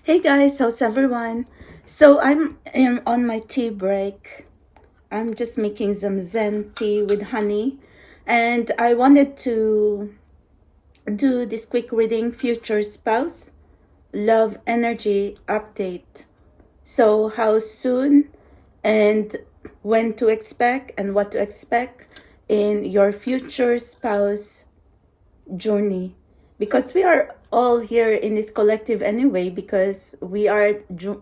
Hey guys, how's everyone? So I'm on my tea break. I'm just making some Zen tea with honey, and I wanted to do this quick reading, future spouse, love energy update. So how soon and when to expect and what to expect in your future spouse journey, because we are all here in this collective anyway, because we are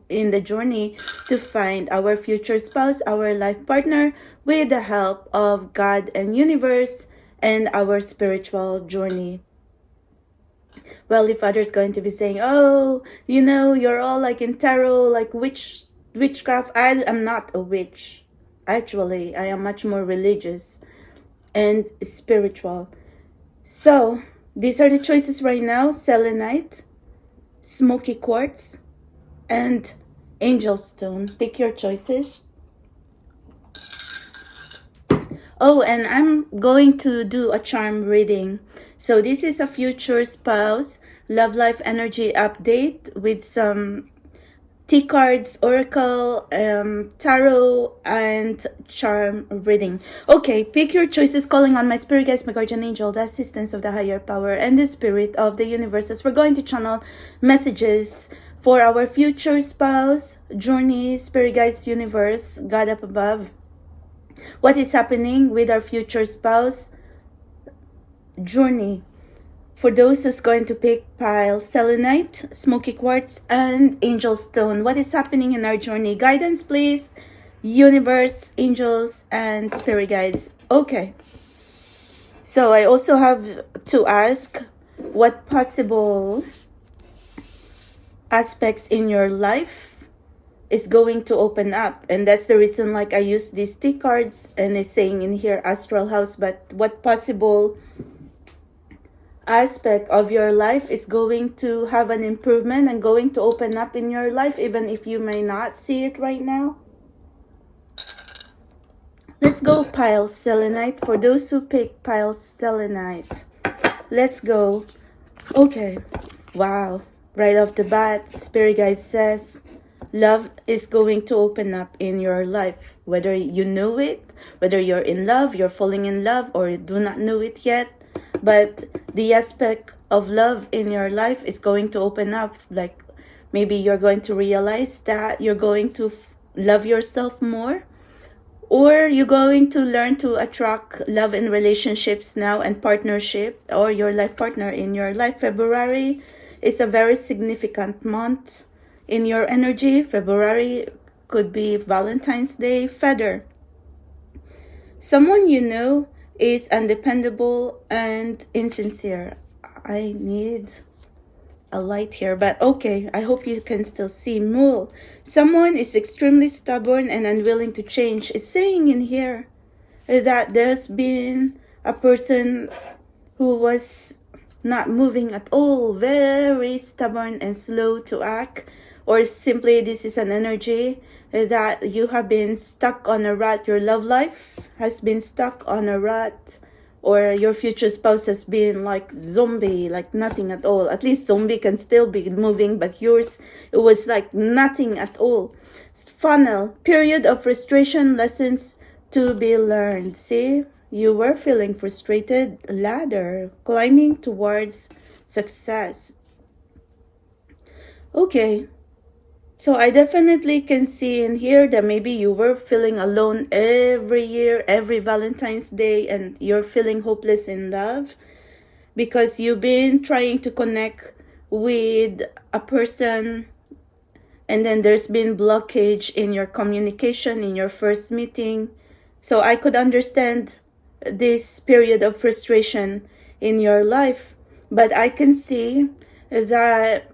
in the journey to find our future spouse, our life partner, with the help of God and universe and our spiritual journey. Well, if others going to be saying, oh, you're all like in tarot, like witchcraft, I am not a witch. Actually, I am much more religious and spiritual. So these are the choices right now: selenite, smoky quartz, and angel stone. Pick your choices. Oh, and I'm going to do a charm reading. So this is a future spouse love life energy update with some T cards, oracle, tarot, and charm reading. Okay, pick your choices, calling on my spirit guides, my guardian angel, the assistance of the higher power, and the spirit of the universe, as we're going to channel messages for our future spouse journey. Spirit guides, universe, God up above, what is happening with our future spouse journey? For those who's going to pick pile selenite, smoky quartz, and angel stone, what is happening in our journey? Guidance, please. Universe, angels, and spirit guides. Okay. So I also have to ask, what possible aspects in your life is going to open up? And that's the reason, like, I use these T cards, and it's saying in here astral house, but what possible aspect of your life is going to have an improvement and going to open up in your life, even if you may not see it right now? Let's go pile selenite. For those who pick pile selenite, let's go. Okay, wow, right off the bat, spirit guide says love is going to open up in your life, whether you know it, whether you're in love, you're falling in love, or you do not know it yet. But the aspect of love in your life is going to open up. Like, maybe you're going to realize that you're going to love yourself more, or you're going to learn to attract love in relationships now and partnership, or your life partner in your life. February is a very significant month in your energy. February could be Valentine's Day, feather. Someone you know is undependable and insincere. I need a light here, but okay, I hope you can still see. Mule. Someone is extremely stubborn and unwilling to change. It's saying in here that there's been a person who was not moving at all, very stubborn and slow to act, or simply this is an energy that you have been stuck on a rut. Your love life has been stuck on a rut, or your future spouse has been like zombie, like nothing at all. At least zombie can still be moving, but yours, it was like nothing at all. Funnel, period of frustration, lessons to be learned. See, you were feeling frustrated. Ladder, climbing towards success. Okay. So I definitely can see in here that maybe you were feeling alone every year, every Valentine's Day, and you're feeling hopeless in love because you've been trying to connect with a person, and then there's been blockage in your communication in your first meeting. So I could understand this period of frustration in your life, but I can see that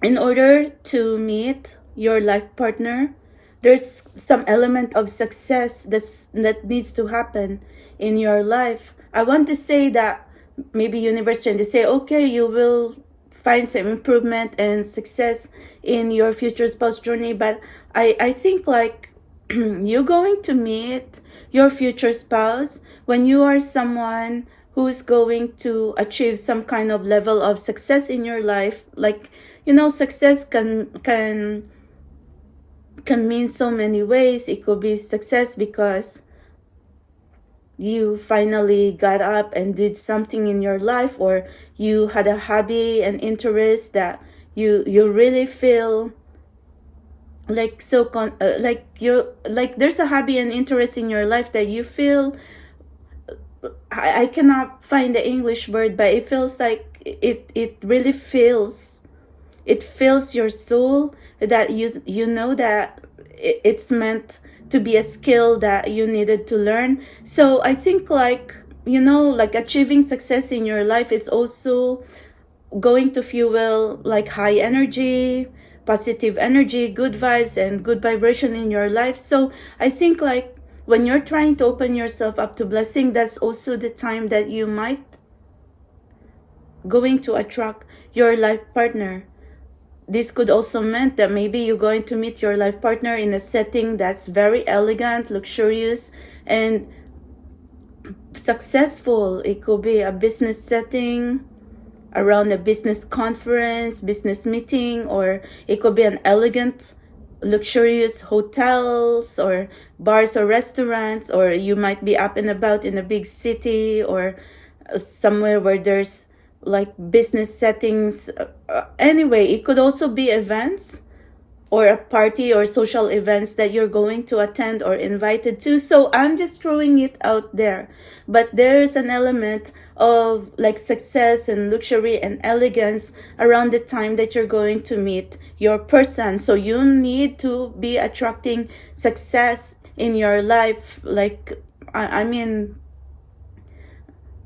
in order to meet your life partner, there's some element of success that needs to happen in your life. I want to say that maybe universe trying to say, okay, you will find some improvement and success in your future spouse journey, but I think like you're going to meet your future spouse when you are someone who's going to achieve some kind of level of success in your life. Like, success can mean so many ways. It could be success because you finally got up and did something in your life, or you had a hobby and interest that you really feel like there's a hobby and interest in your life that you feel, I cannot find the English word, but it feels like it really fills your soul, that you know that it's meant to be a skill that you needed to learn. So I think like achieving success in your life is also going to fuel like high energy, positive energy, good vibes, and good vibration in your life. So I think like when you're trying to open yourself up to blessing, that's also the time that you might going to attract your life partner. This could also mean that maybe you're going to meet your life partner in a setting that's very elegant, luxurious, and successful. It could be a business setting, around a business conference, business meeting, or it could be an elegant, luxurious hotels or bars or restaurants, or you might be up and about in a big city or somewhere where there's like business settings. Anyway, it could also be events or a party or social events that you're going to attend or invited to. So I'm just throwing it out there. But there is an element of like success and luxury and elegance around the time that you're going to meet your person. So you need to be attracting success in your life. Like, I mean,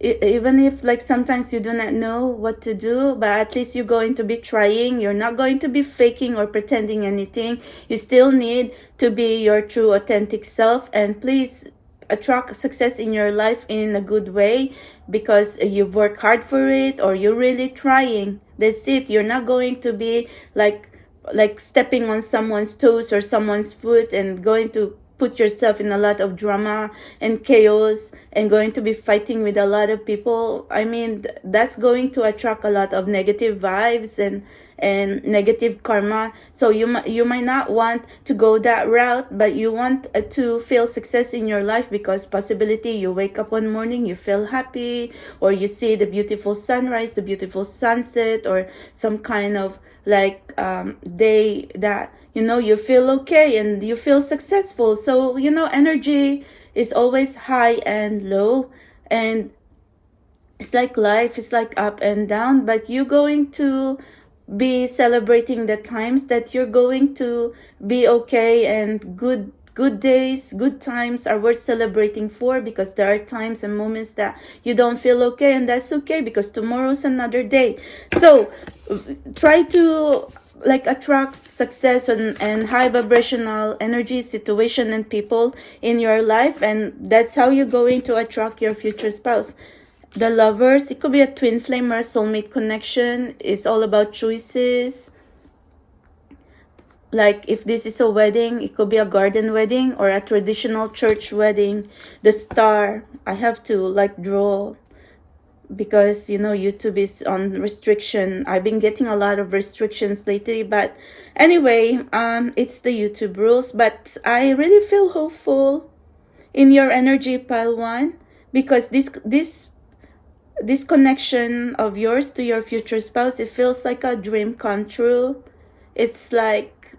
even if like sometimes you do not know what to do, but at least you're going to be trying. You're not going to be faking or pretending anything. You still need to be your true authentic self, and please attract success in your life in a good way because you work hard for it, or you're really trying. That's it. You're not going to be like stepping on someone's toes or someone's foot and going to put yourself in a lot of drama and chaos and going to be fighting with a lot of people. I mean, that's going to attract a lot of negative vibes and negative karma. So you might not want to go that route, but you want to feel success in your life because possibility you wake up one morning, you feel happy, or you see the beautiful sunrise, the beautiful sunset, or some kind of like day that you feel okay and you feel successful. So energy is always high and low, and it's like life is like up and down, but you're going to be celebrating the times that you're going to be okay, and good days, good times are worth celebrating for, because there are times and moments that you don't feel okay, and that's okay because tomorrow's another day. So try to like attract success and high vibrational energy, situation, and people in your life, and that's how you're going to attract your future spouse. The Lovers, it could be a twin flame or a soulmate connection. It's all about choices. Like if this is a wedding, it could be a garden wedding or a traditional church wedding. The Star, I have to like draw because YouTube is on restriction. I've been getting a lot of restrictions lately, but anyway, it's the YouTube rules. But I really feel hopeful in your energy, pile 1, because this connection of yours to your future spouse, it feels like a dream come true. It's like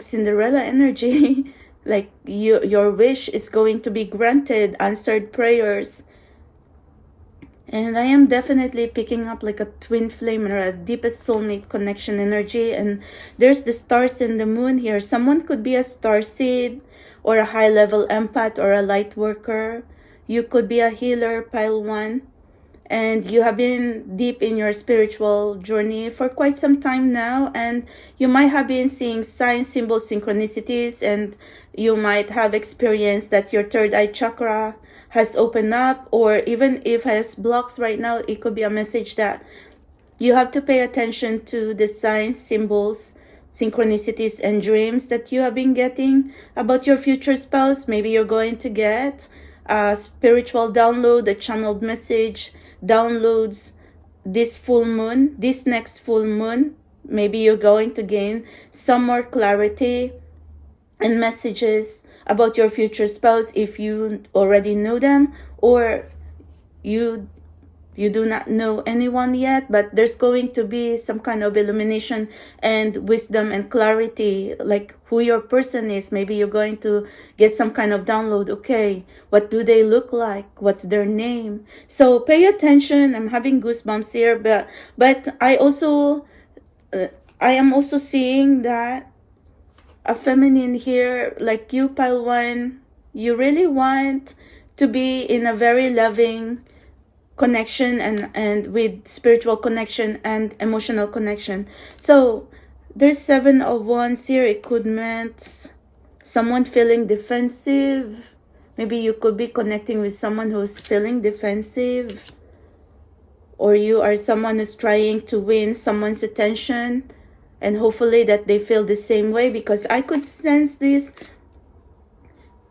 Cinderella energy. Like your wish is going to be granted, answered prayers. And I am definitely picking up like a twin flame or a deepest soulmate connection energy. And there's the stars and the moon here. Someone could be a starseed or a high-level empath or a light worker. You could be a healer, pile 1. And you have been deep in your spiritual journey for quite some time now. And you might have been seeing signs, symbols, synchronicities. And you might have experienced that your third eye chakra has opened up, or even if it has blocks right now, it could be a message that you have to pay attention to the signs, symbols, synchronicities, and dreams that you have been getting about your future spouse. Maybe you're going to get spiritual download, a channeled message, downloads this full moon, this next full moon. Maybe you're going to gain some more clarity and messages about your future spouse if you already know them, or you do not know anyone yet, but there's going to be some kind of illumination and wisdom and clarity, like who your person is. Maybe you're going to get some kind of download. Okay, what do they look like? What's their name? So pay attention. I'm having goosebumps here, but I am also seeing that a feminine here, like you, pile 1, you really want to be in a very loving connection and with spiritual connection and emotional connection. So there's 7 of Wands here. It could mean someone feeling defensive. Maybe you could be connecting with someone who's feeling defensive, or you are someone who's trying to win someone's attention, and hopefully that they feel the same way, because I could sense this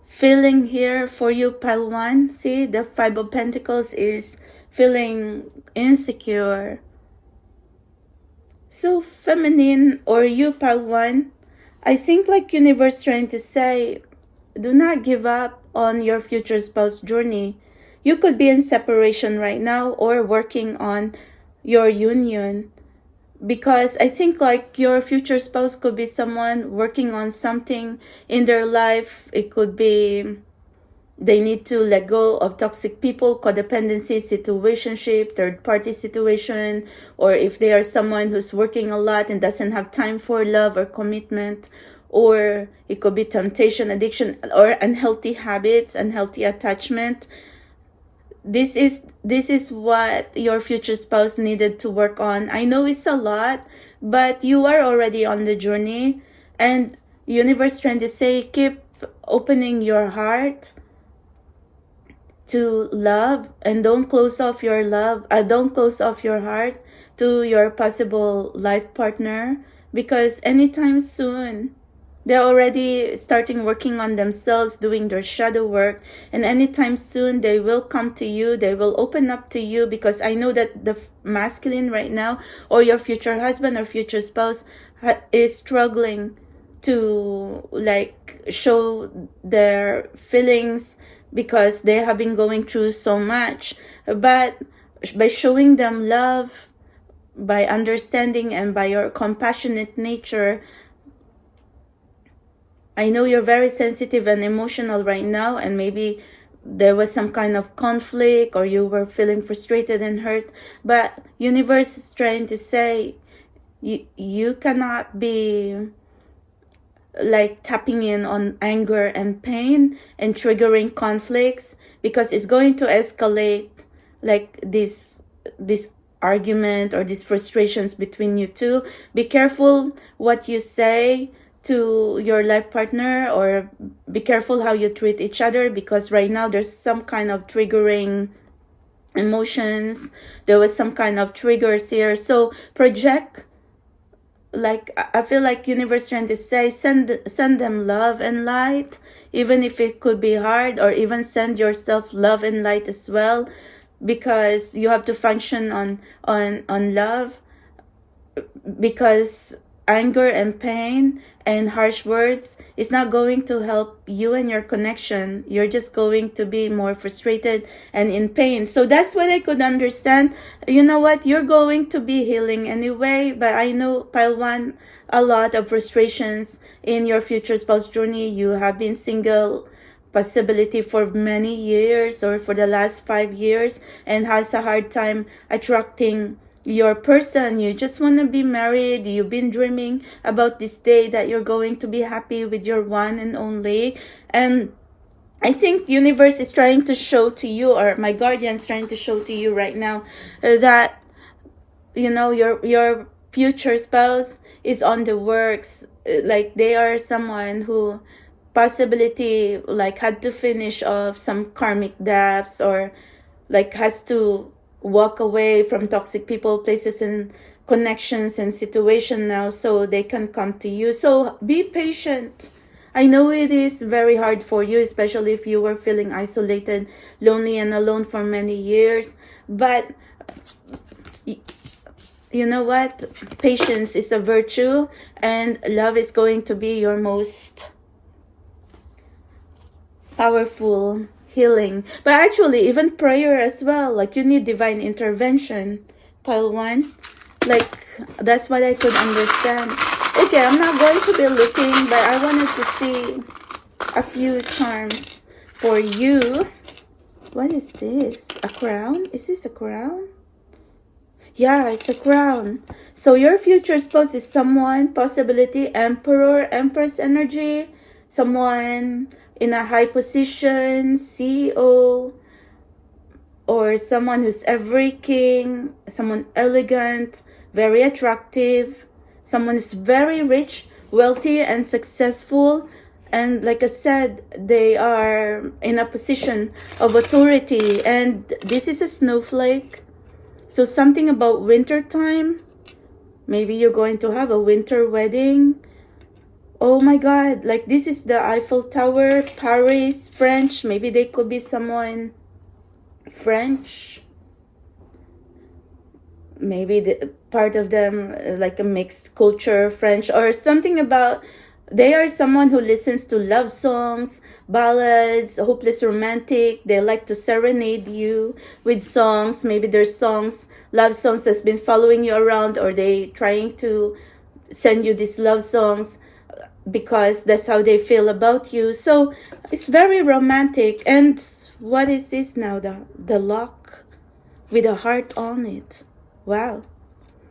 feeling here for you, pile 1. See, the 5 of Pentacles is feeling insecure. So feminine, or you, pile 1, I think like universe trying to say, do not give up on your future spouse journey. You could be in separation right now or working on your union, because I think like your future spouse could be someone working on something in their life. It could be they need to let go of toxic people, codependency, situationship, third-party situation, or if they are someone who's working a lot and doesn't have time for love or commitment, or it could be temptation, addiction, or unhealthy habits, unhealthy attachment. This is what your future spouse needed to work on. I know it's a lot, but you are already on the journey, and universe trying to say, keep opening your heart to love, and don't close off your don't close off your heart to your possible life partner, because anytime soon they're already starting working on themselves, doing their shadow work, and anytime soon they will come to you, they will open up to you, because I know that the masculine right now, or your future husband or future spouse, is struggling to like show their feelings, because they have been going through so much. But by showing them love, by understanding, and by your compassionate nature, I know you're very sensitive and emotional right now, and maybe there was some kind of conflict, or you were feeling frustrated and hurt, but universe is trying to say you cannot be like tapping in on anger and pain and triggering conflicts, because it's going to escalate like this argument or these frustrations between you two. Be careful what you say to your life partner, or be careful how you treat each other, because right now there's some kind of triggering emotions. There was some kind of triggers here. So project, like I feel like universe trying to say, send them love and light, even if it could be hard, or even send yourself love and light as well, because you have to function on love, because anger and pain and harsh words is not going to help you and your connection. You're just going to be more frustrated and in pain. So that's what I could understand. You know what? You're going to be healing anyway, but I know, pile 1, a lot of frustrations in your future spouse journey. You have been single possibility for many years, or for the last 5 years, and has a hard time attracting your person. You just want to be married. You've been dreaming about this day that you're going to be happy with your one and only. And I think universe is trying to show to you, or my guardian's trying to show to you right now, that you know your future spouse is on the works. Like they are someone who possibility like had to finish off some karmic debts, or like has to walk away from toxic people, places, and connections and situation now, so they can come to you. So be patient. I know it is very hard for you, especially if you were feeling isolated, lonely, and alone for many years. But you know what? Patience is a virtue, and love is going to be your most powerful healing. But actually, even prayer as well. Like, you need divine intervention. Pile 1. Like, that's what I could understand. Okay, I'm not going to be looking, but I wanted to see a few charms for you. What is this? A crown? Is this a crown? Yeah, it's a crown. So your future spouse is someone, possibility, emperor, empress energy, someone in a high position, CEO, or someone who's every king, someone elegant, very attractive, someone is very rich, wealthy, and successful. And like I said, they are in a position of authority. And this is a snowflake. So something about winter time. Maybe you're going to have a winter wedding. Oh my God, like this is the Eiffel Tower, Paris, French. Maybe they could be someone French. Maybe the part of them like a mixed culture, French, or something about, they are someone who listens to love songs, ballads, hopeless romantic. They like to serenade you with songs. Maybe there's songs, love songs that's been following you around, or they trying to send you these love songs because that's how they feel about you. So it's very romantic. And what is this now? The lock with a heart on it. Wow.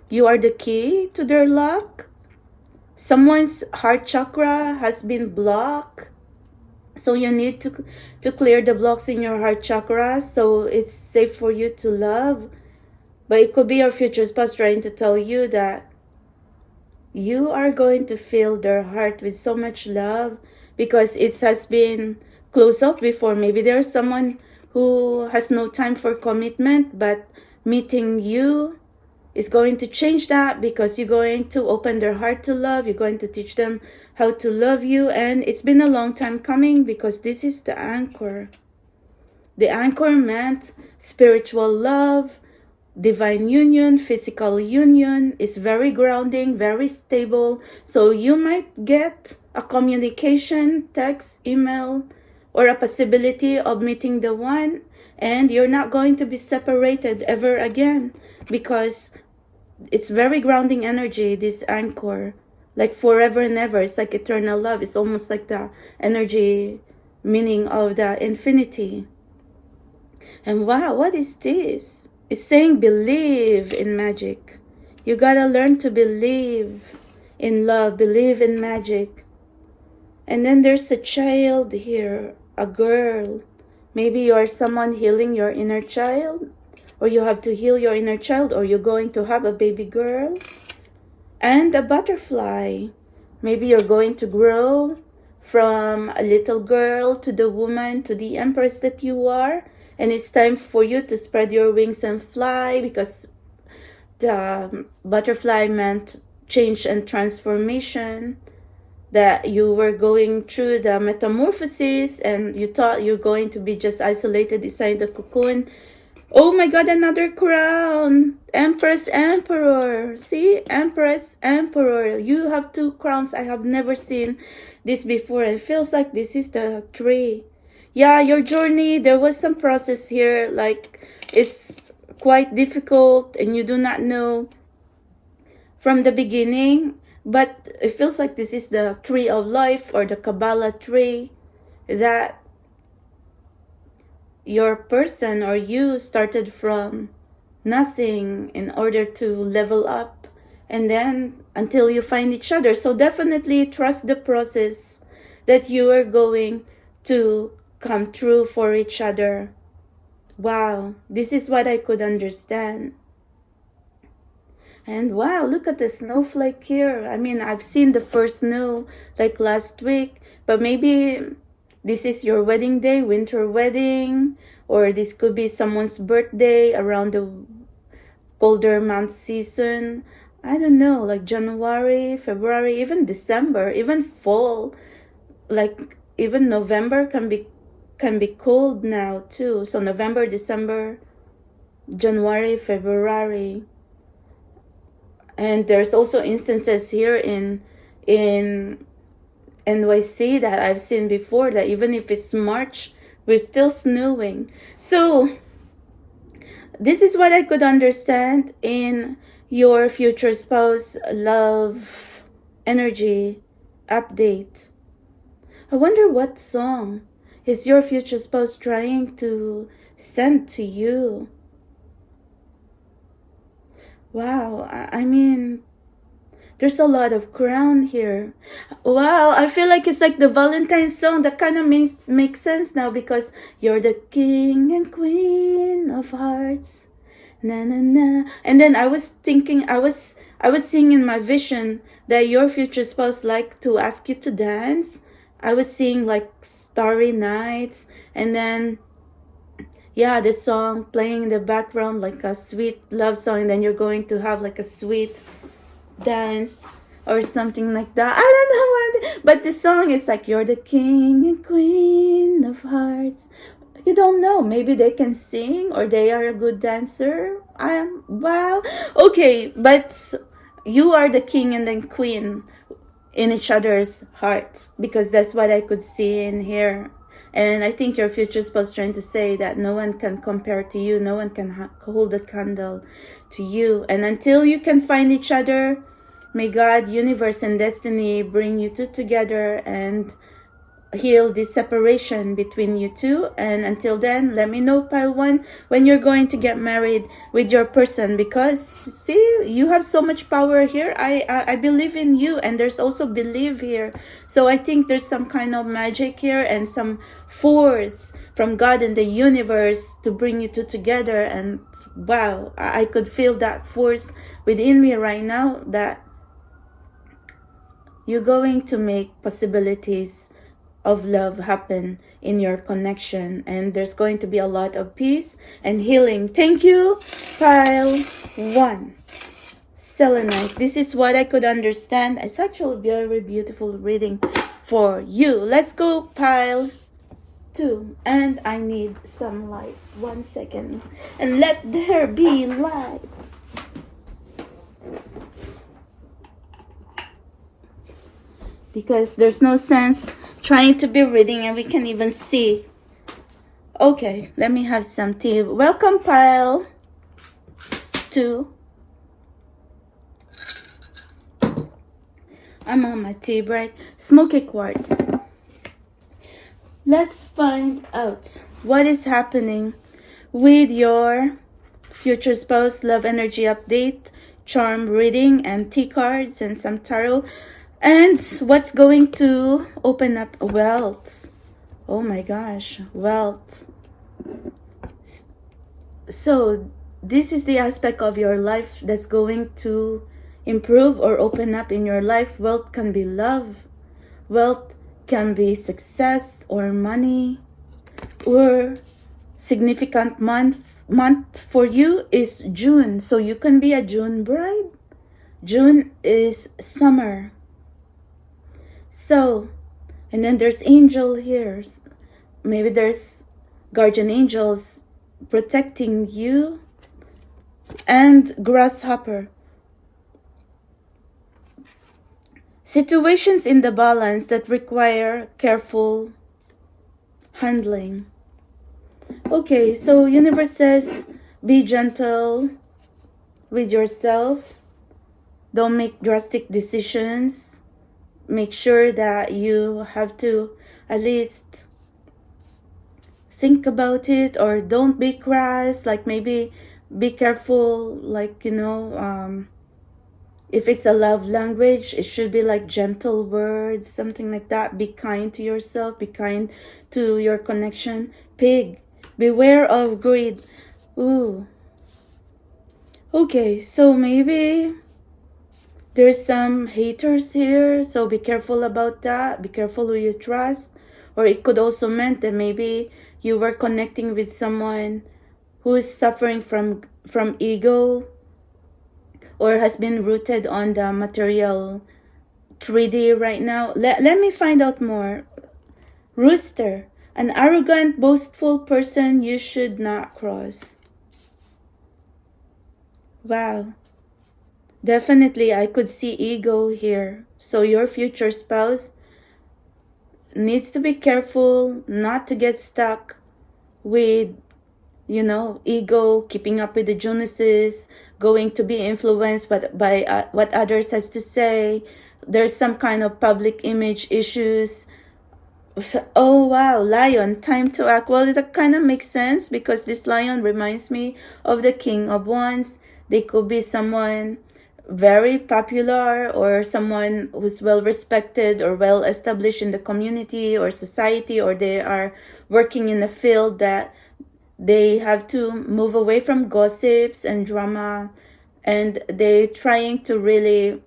You are the key to their lock. Someone's heart chakra has been blocked. So you need to clear the blocks in your heart chakra so it's safe for you to love. But it could be your future spouse trying to tell you that you are going to fill their heart with so much love because it has been closed off before. Maybe there's someone who has no time for commitment, but meeting you is going to change that because you're going to open their heart to love. You're going to teach them how to love you. And it's been a long time coming because this is the anchor. The anchor meant spiritual love, divine union, physical union. Is very grounding, very stable. So you might get a communication, text, email, or a possibility of meeting the one. And you're not going to be separated ever again because it's very grounding energy, this anchor. Like forever and ever. It's like eternal love. It's almost like the energy meaning of the infinity. And wow, what is this? It's saying believe in magic. You gotta learn to believe in love, believe in magic. And then there's a child here, a girl. Maybe you are someone healing your inner child, or you have to heal your inner child, or you're going to have a baby girl. And a butterfly. Maybe you're going to grow from a little girl to the woman, to the empress that you are. And it's time for you to spread your wings and fly because the butterfly meant change and transformation. That you were going through the metamorphosis and you thought you're going to be just isolated inside the cocoon. Oh my God, another crown. Empress, Emperor. See? Empress, Emperor. You have 2 crowns. I have never seen this before. It feels like this is the 3. Yeah, your journey, there was some process here. Like, it's quite difficult and you do not know from the beginning. But it feels like this is the tree of life or the Kabbalah tree, that your person or you started from nothing in order to level up, and then until you find each other. So definitely trust the process that you are going to come true for each other. Wow, this is what I could understand. And wow, look at the snowflake here. I mean, I've seen the first snow like last week, but maybe this is your wedding day, winter wedding, or this could be someone's birthday around the colder month season. I don't know, like January, February, even December, even fall. like even November can be cold now too. So November, December, January, February. And there's also instances here in NYC that I've seen before, that even if it's March, we're still snowing. So this is what I could understand in your future spouse love energy update. I wonder what song is your future spouse trying to send to you. Wow, I mean, there's a lot of crown here. Wow, I feel like it's like the Valentine's song. That kind of makes sense now, because you're the king and queen of hearts. Na na na. And then I was thinking, I was seeing in my vision that your future spouse like to ask you to dance. I was seeing like starry nights, and then yeah, this song playing in the background, like a sweet love song, and then you're going to have like a sweet dance or something like that. I don't know what, but the song is like, you're the king and queen of hearts. You don't know, maybe they can sing or they are a good dancer. Wow. Okay, but you are the king and the queen in each other's heart, because that's what I could see in here. And I think your future spouse trying to say that no one can compare to you, no one can hold a candle to you. And until you can find each other, may God, universe, and destiny bring you two together and heal this separation between you two. And until then, let me know, pile 1, when you're going to get married with your person, because see, you have so much power here. I believe in you, and there's also belief here. So I think there's some kind of magic here and some force from God and the universe to bring you two together. And wow, I could feel that force within me right now, that you're going to make possibilities of love happen in your connection, and there's going to be a lot of peace and healing. Thank you, pile 1, selenite. This is what I could understand. It's actually a very beautiful reading for you. Let's go, pile 2, and I need some light. 1 second, and let there be light. Because there's no sense trying to be reading and we can even see. Okay, let me have some tea. Welcome, pile 2. I'm on my tea break. Smoky quartz. Let's find out what is happening with your future spouse love energy update, charm reading, and tea cards, and some tarot. And what's going to open up? Wealth. Oh my gosh, wealth. So this is the aspect of your life that's going to improve or open up in your life. Wealth can be love. Wealth can be success or money. Or significant month for you is June. So you can be a June bride. June is summer. So, and then there's angel here. Maybe there's guardian angels protecting you. And grasshopper. Situations in the balance that require careful handling. Okay, so universe says, be gentle with yourself. Don't make drastic decisions. Make sure that you have to at least think about it, or don't be crass. Like maybe be careful, like, you know, if it's a love language, it should be like gentle words, something like that. Be kind to yourself, be kind to your connection. Pig, beware of greed. Ooh. Okay, so maybe there's some haters here, so be careful about that. Be careful who you trust. Or it could also mean that maybe you were connecting with someone who is suffering from ego, or has been rooted on the material 3D right now. Let me find out more. Rooster, an arrogant, boastful person you should not cross. Wow. Definitely, I could see ego here. So your future spouse needs to be careful not to get stuck with, you know, ego, keeping up with the Jonases, going to be influenced by what others has to say. There's some kind of public image issues. So, oh wow, lion, time to act. Well, that kind of makes sense because this lion reminds me of the King of Wands. They could be someone very popular or someone who's well respected or well established in the community or society, or they are working in a field that they have to move away from gossips and drama, and they're trying to really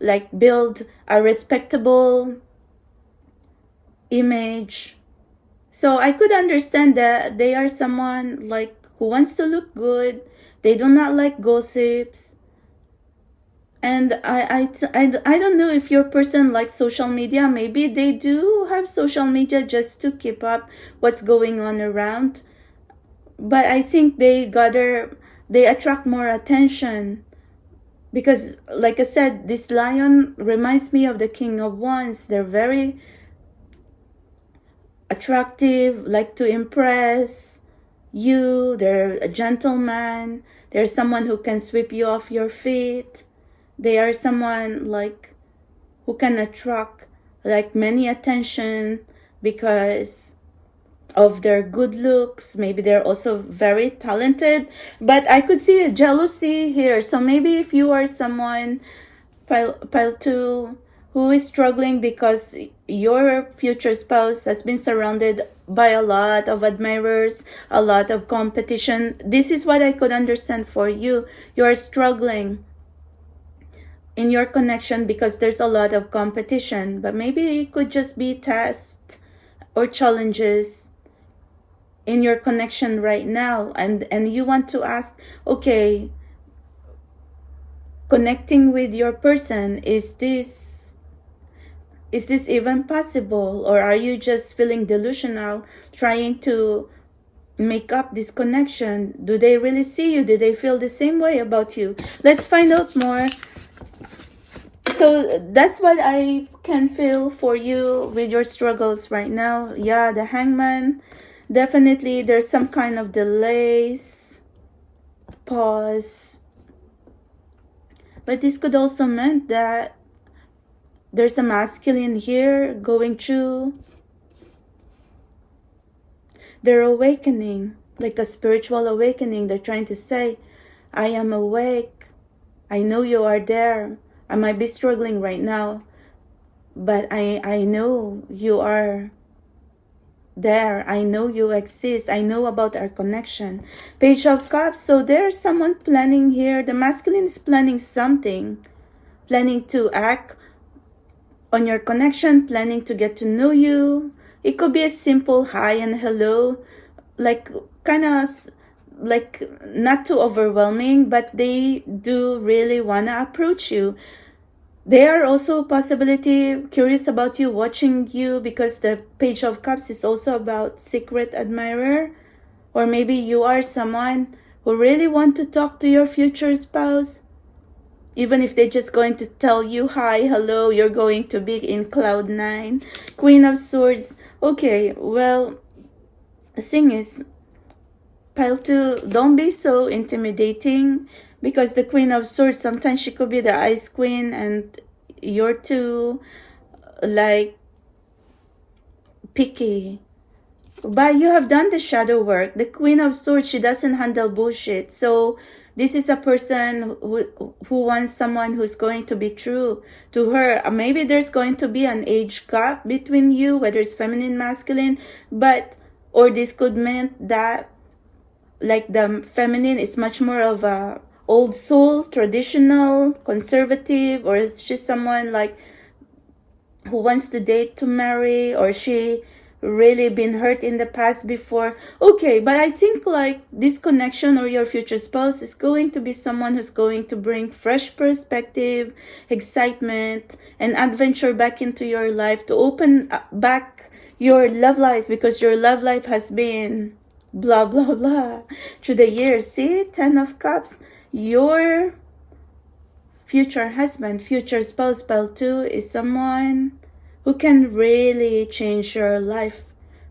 like build a respectable image. So I could understand that they are someone like who wants to look good. They do not like gossips. And I don't know if your person likes social media. Maybe they do have social media just to keep up what's going on around. But I think they attract more attention. Because like I said, this lion reminds me of the King of Wands. They're very attractive, like to impress you. They're a gentleman. They're someone who can sweep you off your feet. They are someone like who can attract like many attention because of their good looks. Maybe they're also very talented, but I could see a jealousy here. So maybe if you are someone, pile 2, who is struggling because your future spouse has been surrounded by a lot of admirers, a lot of competition. This is what I could understand for you. You are struggling in your connection because there's a lot of competition, but maybe it could just be tests or challenges in your connection right now, and you want to ask, okay, connecting with your person, is this even possible, or are you just feeling delusional trying to make up this connection? Do they really see you? Do they feel the same way about you? Let's find out more. So that's what I can feel for you with your struggles right now. Yeah, the Hangman. Definitely there's some kind of delays, pause. But this could also mean that there's a masculine here going through their awakening, like a spiritual awakening. They're trying to say, I am awake. I know you are there. I might be struggling right now, but I know you are there. I know you exist. I know about our connection. Page of Cups. So there's someone planning here. The masculine is planning something, planning to act on your connection, planning to get to know you. It could be a simple hi and hello, like kind of like not too overwhelming, but they do really want to approach you. They are also possibility curious about you, watching you, because the Page of Cups is also about secret admirer. Or maybe you are someone who really want to talk to your future spouse. Even if they're just going to tell you hi, hello, you're going to be in cloud 9. Queen of Swords. Okay, well, the thing is, pile 2, don't be so intimidating, because the Queen of Swords, sometimes she could be the Ice Queen and you're too like picky. But you have done the shadow work. The Queen of Swords, she doesn't handle bullshit. So this is a person who wants someone who's going to be true to her. Maybe there's going to be an age gap between you, whether it's feminine, masculine, but, or this could mean that like the feminine is much more of a old soul, traditional, conservative, or it's just someone like who wants to date to marry, or she really been hurt in the past before. Okay, but I think like this connection or your future spouse is going to be someone who's going to bring fresh perspective, excitement, and adventure back into your life, to open back your love life, because your love life has been blah, blah, blah through the years. See, 10 of Cups. Your future husband, future spouse, pile 2, is someone who can really change your life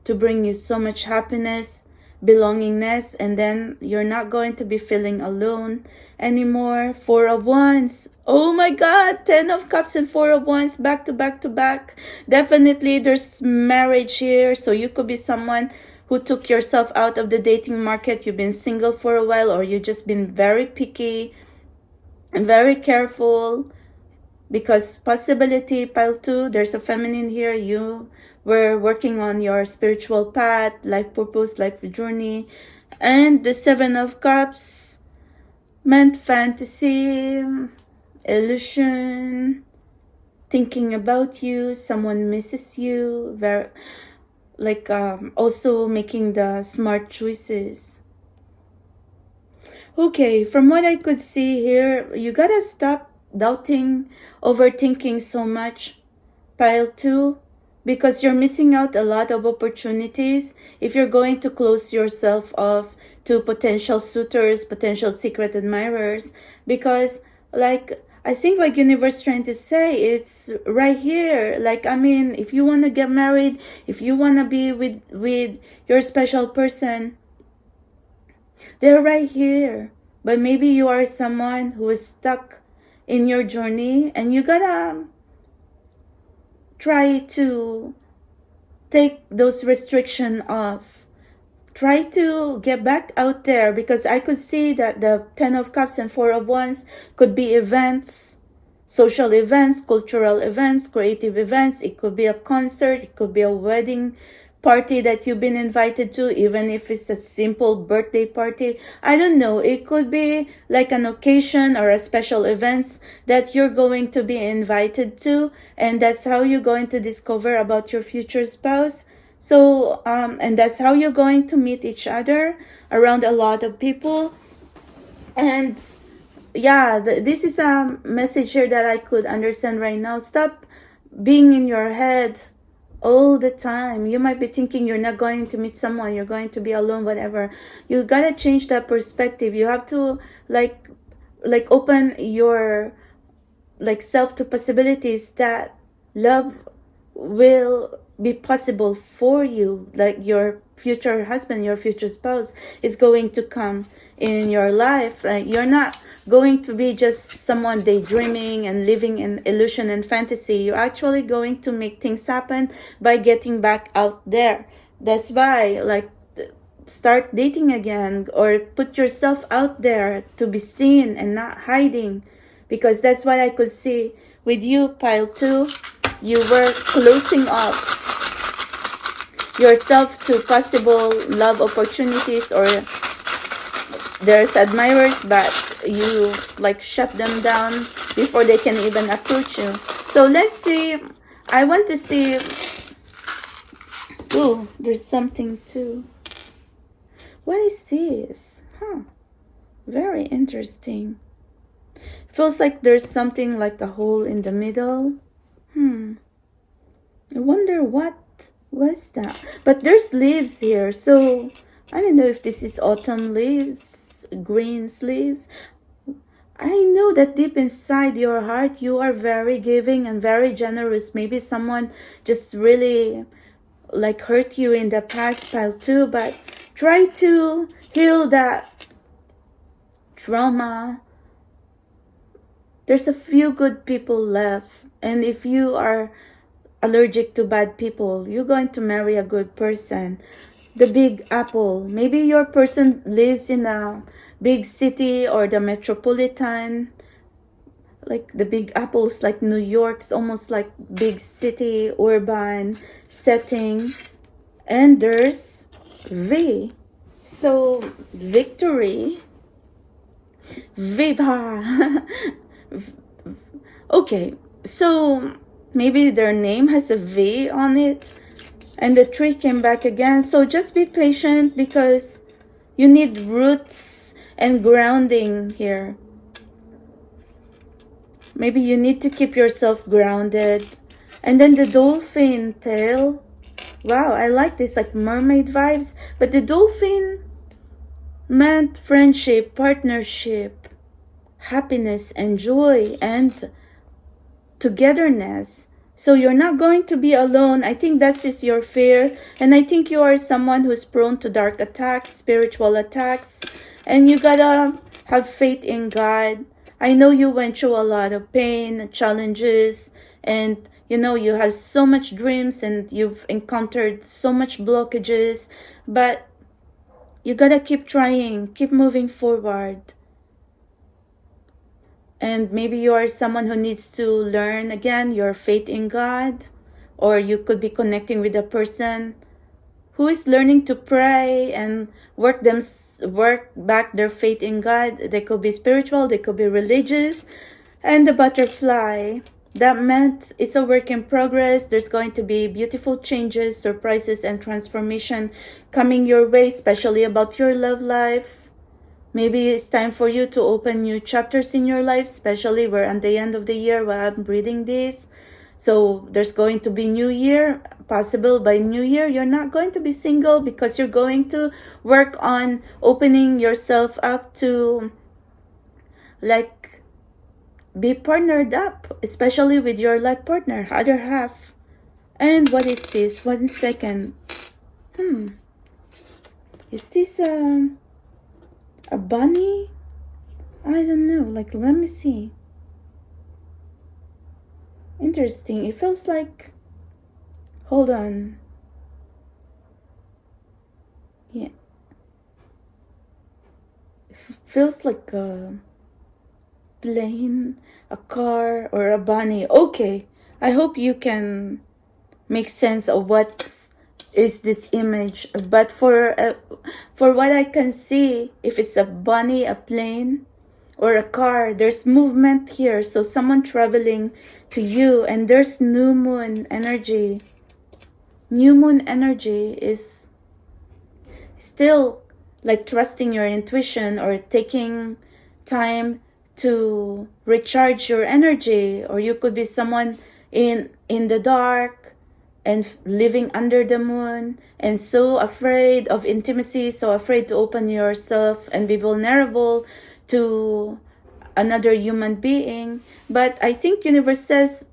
to bring you so much happiness, belongingness, and then you're not going to be feeling alone anymore. 4 of Wands. Oh my God, 10 of Cups and 4 of Wands back to back to back. Definitely there's marriage here. So you could be someone who took yourself out of the dating market. You've been single for a while, or you've just been very picky and very careful, because possibility, pile 2, there's a feminine here. You were working on your spiritual path, life purpose, life journey. And the 7 of Cups meant fantasy, illusion, thinking about you, someone misses you, very like also making the smart choices. Okay, from what I could see here, you gotta stop doubting, overthinking so much, pile 2, because you're missing out a lot of opportunities if you're going to close yourself off to potential suitors, potential secret admirers. Because like, I think like universe trying to say, it's right here. Like, I mean, if you want to get married, if you want to be with your special person, they're right here. But maybe you are someone who is stuck in your journey, and you gotta try to take those restrictions off. Try to get back out there, because I could see that the 10 of Cups and 4 of Wands could be events, social events, cultural events, creative events. It could be a concert, it could be a wedding party that you've been invited to, even if it's a simple birthday party. I don't know, it could be like an occasion or a special events that you're going to be invited to, and that's how you're going to discover about your future spouse. So and that's how you're going to meet each other around a lot of people. And yeah, this is a message here that I could understand right now. Stop being in your head all the time. You might be thinking you're not going to meet someone, you're going to be alone, whatever. You gotta change that perspective. You have to like open your like self to possibilities that love will be possible for you. Like your future husband, your future spouse is going to come in your life. Like, you're not going to be just someone daydreaming and living in illusion and fantasy. You're actually going to make things happen by getting back out there. That's why, like, start dating again, or put yourself out there to be seen and not hiding, because that's what I could see with you, pile 2. You were closing off yourself to possible love opportunities, or there's admirers, but you like shut them down before they can even approach you. So let's see. I want to see. Oh, there's something too. What is this? Very interesting. Feels like there's something like a hole in the middle. I wonder what was that. But there's leaves here, so I don't know if this is autumn leaves, green leaves. I know that deep inside your heart you are very giving and very generous. Maybe someone just really like hurt you in the past, pile 2, but try to heal that trauma. There's a few good people left, and if you are allergic to bad people, you're going to marry a good person. The Big Apple. Maybe your person lives in a big city or the metropolitan, like the Big Apples, like New York's almost like big city, urban setting. And there's V. So victory. Viva. Okay, so maybe their name has a V on it, and the tree came back again. So just be patient, because you need roots and grounding here. Maybe you need to keep yourself grounded. And then the dolphin tail. Wow, I like this, like mermaid vibes. But the dolphin meant friendship, partnership, happiness and joy and togetherness. So you're not going to be alone. I think that is your fear. And I think you are someone who's prone to dark attacks, spiritual attacks. And you gotta have faith in God. I know you went through a lot of pain, challenges, and you know you have so much dreams and you've encountered so much blockages. But you gotta keep trying, keep moving forward. And maybe you are someone who needs to learn again your faith in God, or you could be connecting with a person who is learning to pray and work back their faith in God. They could be spiritual, they could be religious. And the butterfly, that meant it's a work in progress. There's going to be beautiful changes, surprises, and transformation coming your way, especially about your love life. Maybe it's time for you to open new chapters in your life, especially we're at the end of the year while I'm reading this. So there's going to be new year, possible by new year. You're not going to be single because you're going to work on opening yourself up to like be partnered up, especially with your life partner, other half. And what is this? 1 second. Is this a bunny? I don't know. Like, let me see. Interesting. It feels like... Hold on. Yeah. It feels like a plane, a car, or a bunny. Okay. I hope you can make sense of what is this image. But for what I can see, if it's a bunny, a plane, or a car, there's movement here. So someone traveling to you, and there's new moon energy. New moon energy is still like trusting your intuition or taking time to recharge your energy. Or you could be someone in the dark and living under the moon and so afraid of intimacy, so afraid to open yourself and be vulnerable to another human being. But I think universe says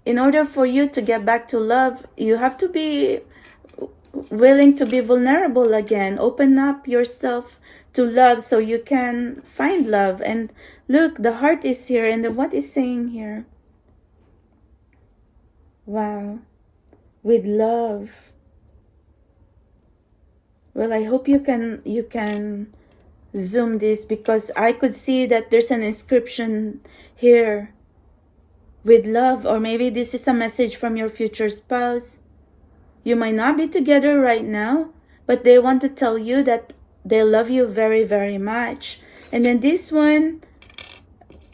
in order for you to get back to love, you have to be willing to be vulnerable again. Open up yourself to love so you can find love. And look, the heart is here. And what is saying here? Wow. With love. Well, I hope you can zoom this, because I could see that there's an inscription here. With love. Or maybe this is a message from your future spouse. You might not be together right now, but they want to tell you that they love you very, very much. And then this one,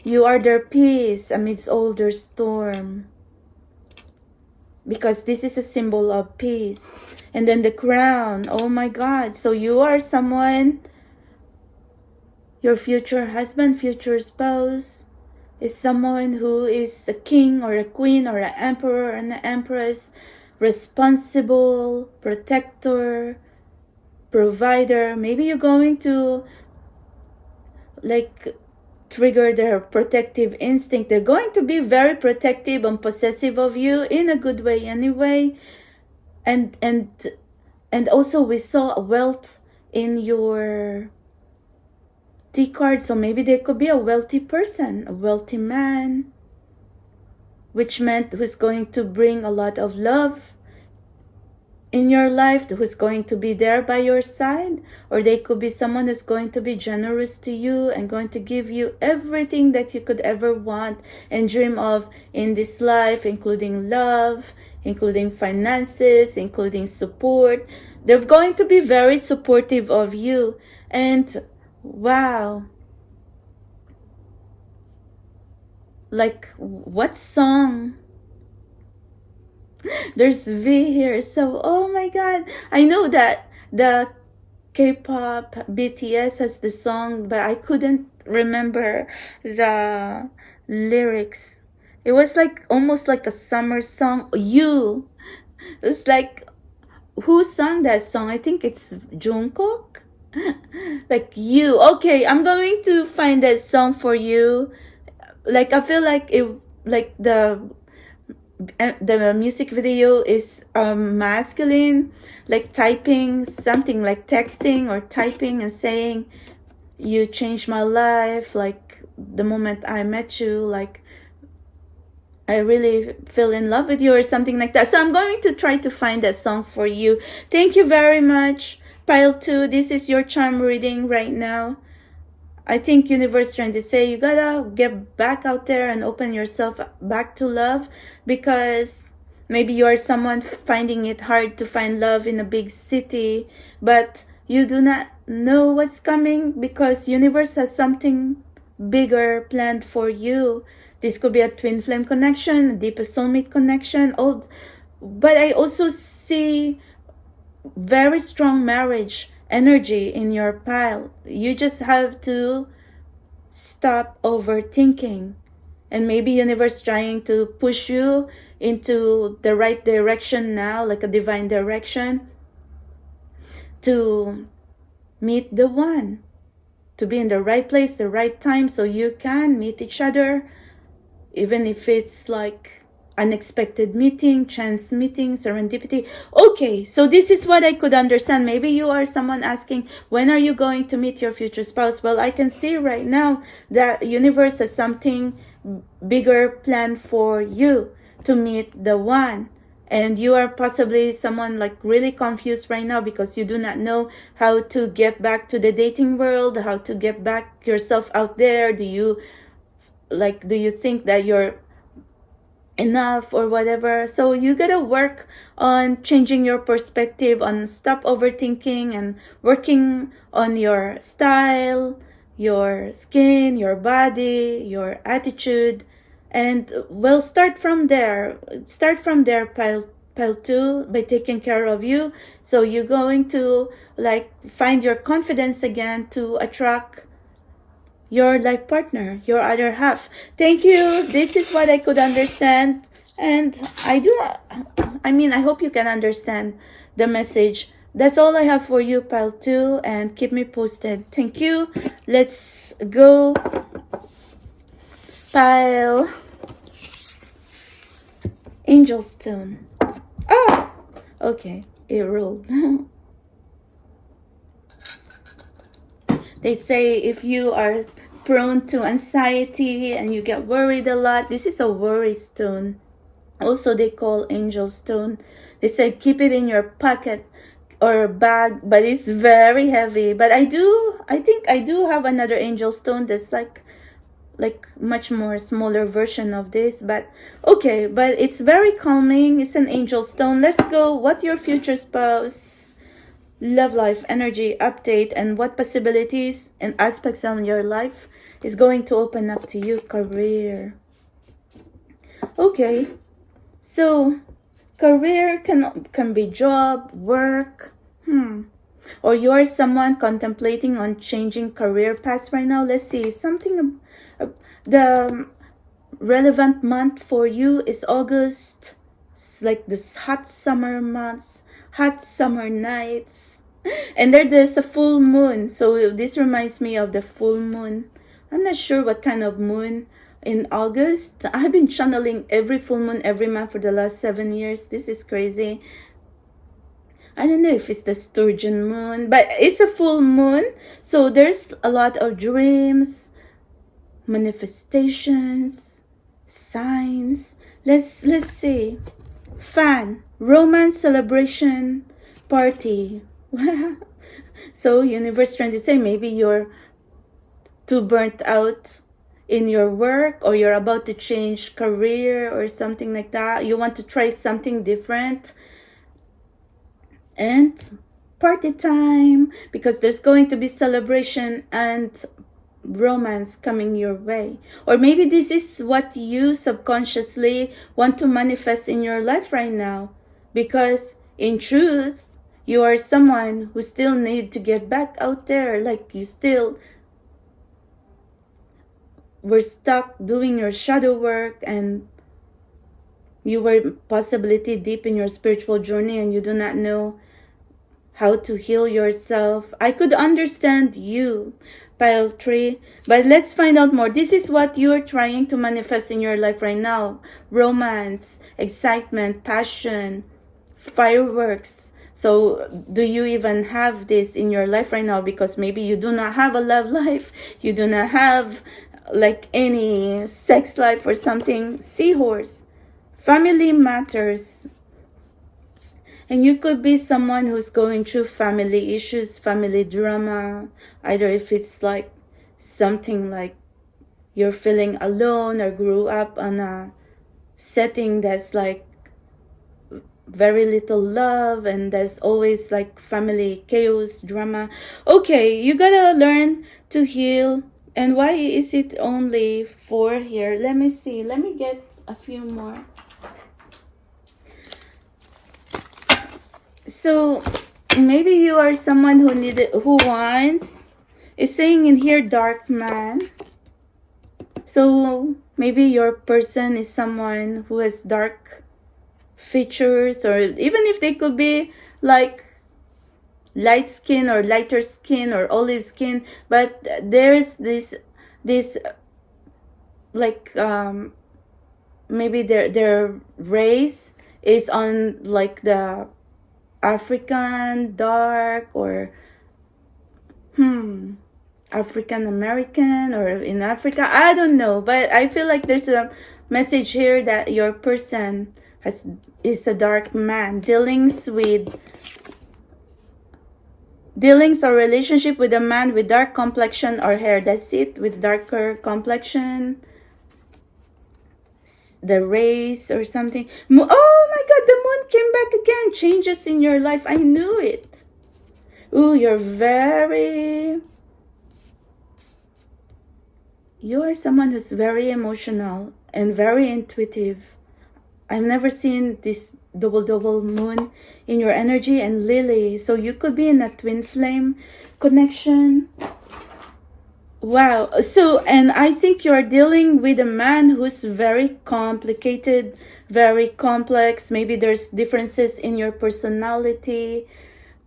you are their peace amidst all their storm. Because this is a symbol of peace. And then the crown. Oh my God. So you are someone, your future husband, future spouse, is someone who is a king or a queen or an emperor and an empress, responsible, protector, provider. Maybe you're going to like trigger their protective instinct. They're going to be very protective and possessive of you in a good way anyway. And also we saw wealth in your T card. So maybe they could be a wealthy person, a wealthy man, which meant who's going to bring a lot of love in your life, who's going to be there by your side. Or they could be someone who's going to be generous to you and going to give you everything that you could ever want and dream of in this life, including love, including finances, including support. They're going to be very supportive of you. And wow, like what song? There's V here. So, oh my God. I know that the K-pop BTS has the song, but I couldn't remember the lyrics. It was like almost like a summer song. You. It's like who sung that song? I think it's Jungkook. Like you. Okay, I'm going to find that song for you. Like I feel like it, like the music video is masculine, like typing something, like texting or typing and saying, you changed my life, like the moment I met you, like I really fell in love with you or something like that. So I'm going to try to find that song for you. Thank you very much. Pile 2, this is your charm reading right now. I think universe trying to say you gotta get back out there and open yourself back to love, because maybe you are someone finding it hard to find love in a big city, but you do not know what's coming because universe has something bigger planned for you. This could be a twin flame connection, a deepest soulmate connection, but I also see very strong marriage energy in your pile. You just have to stop overthinking, and maybe universe trying to push you into the right direction now, like a divine direction, to meet the one, to be in the right place, the right time, so you can meet each other, even if it's like unexpected meeting, chance meeting, serendipity. Okay, so this is what I could understand. Maybe you are someone asking, when are you going to meet your future spouse? Well, I can see right now that universe has something bigger planned for you to meet the one. And you are possibly someone like really confused right now because you do not know how to get back to the dating world, how to get back yourself out there. Do you think that you're enough or whatever? So you gotta work on changing your perspective, on stop overthinking and working on your style, your skin, your body, your attitude, and well, start from there, pile 2, by taking care of you. So you're going to like find your confidence again to attract your life partner, your other half. Thank you. This is what I could understand. And I hope you can understand the message. That's all I have for you, pile 2, and keep me posted. Thank you. Let's go. Pile Angel Stone. Oh, okay. It rolled. They say if you are prone to anxiety and you get worried a lot, this is a worry stone. Also, they call angel stone. They say keep it in your pocket or bag, but it's very heavy. But I think I do have another angel stone that's like much more smaller version of this, but okay, but it's very calming. It's an angel stone. Let's go. What your future spouse love life energy update, and what possibilities and aspects on your life is going to open up to you. Career. Okay, so career can be job, work, or you're someone contemplating on changing career paths right now. Let's see something. The relevant month for you is August. It's like this hot summer months, hot summer nights, and there's a full moon. So this reminds me of the full moon. I'm not sure what kind of moon in August. I've been channeling every full moon every month for the last 7 years. This is crazy. I don't know if it's the sturgeon moon, but it's a full moon. So there's a lot of dreams, manifestations, signs. Let's see. Fun, romance, celebration, party. So universe trying to say maybe you're too burnt out in your work, or you're about to change career or something like that. You want to try something different. And party time, because there's going to be celebration and romance coming your way. Or maybe this is what you subconsciously want to manifest in your life right now, because in truth you are someone who still need to get back out there. Like you still were stuck doing your shadow work, and you were possibly deep in your spiritual journey and you do not know how to heal yourself. I could understand you, pile 3, but let's find out more. This is what you're trying to manifest in your life right now. Romance, excitement, passion, fireworks. So do you even have this in your life right now? Because maybe you do not have a love life. You do not have like any sex life or something. Seahorse. Family matters. And you could be someone who's going through family issues, family drama. Either if it's like something like you're feeling alone or grew up on a setting that's like very little love and there's always like family chaos, drama. Okay, you gotta learn to heal. And why is it only 4 here? Let me see. Let me get a few more. So maybe you are someone who wants, is saying in here, dark man. So maybe your person is someone who has dark features, or even if they could be like light skin or lighter skin or olive skin, but there's this like maybe their race is on like the African dark or African American or in Africa. I don't know, but I feel like there's a message here that your person is a dark man. Dealings or relationship with a man with dark complexion or hair. That's it, with darker complexion. The race or something. Oh my god, the moon came back again. Changes in your life. I knew it. Ooh, you are someone who's very emotional and very intuitive. I've never seen this double moon in your energy. And Lily, so you could be in a twin flame connection. Wow. So, and I think you're dealing with a man who's very complicated, very complex. Maybe there's differences in your personality.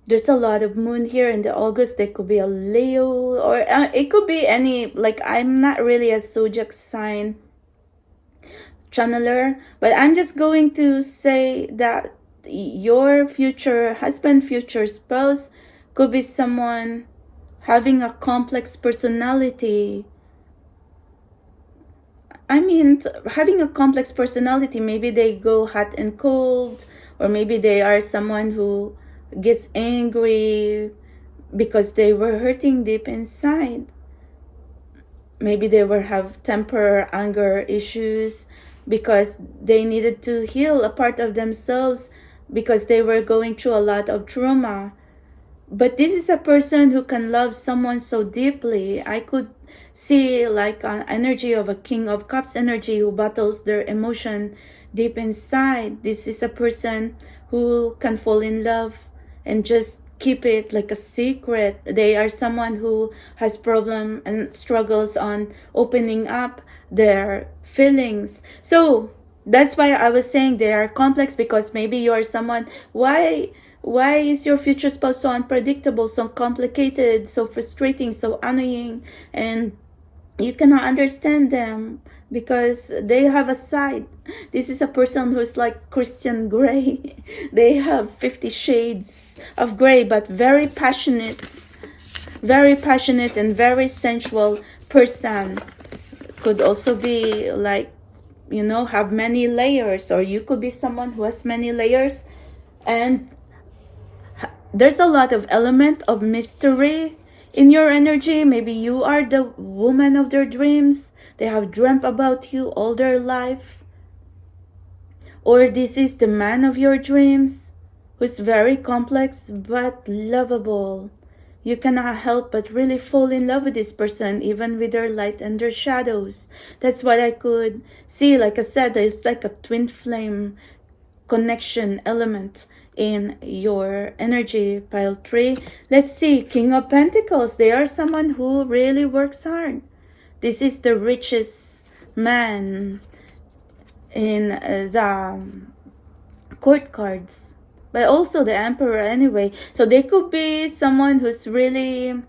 There's a lot of moon here in the August. There could be a Leo, or it could be any, like, I'm not really a zodiac sign channeler, but I'm just going to say that your future husband, future spouse could be someone having a complex personality. I mean, having a complex personality, maybe they go hot and cold, or maybe they are someone who gets angry because they were hurting deep inside. Maybe they will have temper, anger issues because they needed to heal a part of themselves because they were going through a lot of trauma. But this is a person who can love someone so deeply. I could see like an energy of a King of Cups energy who battles their emotion deep inside. This is a person who can fall in love and just keep it like a secret. They are someone who has problem and struggles on opening up their feelings. So that's why I was saying they are complex, because maybe you are someone, why is your future spouse so unpredictable, so complicated, so frustrating, so annoying, and you cannot understand them because they have a side. This is a person who's like Christian Grey. They have 50 shades of gray, but very passionate and very sensual person. Could also be like, you know, have many layers, or you could be someone who has many layers, and there's a lot of element of mystery in your energy. Maybe you are the woman of their dreams. They have dreamt about you all their life. Or this is the man of your dreams, who's very complex but lovable. You cannot help but really fall in love with this person, even with their light and their shadows. That's what I could see. Like I said, there's like a twin flame connection element in your energy, pile 3. Let's see, King of Pentacles. They are someone who really works hard. This is the richest man in the court cards. but also the Emperor anyway. So they could be someone who's really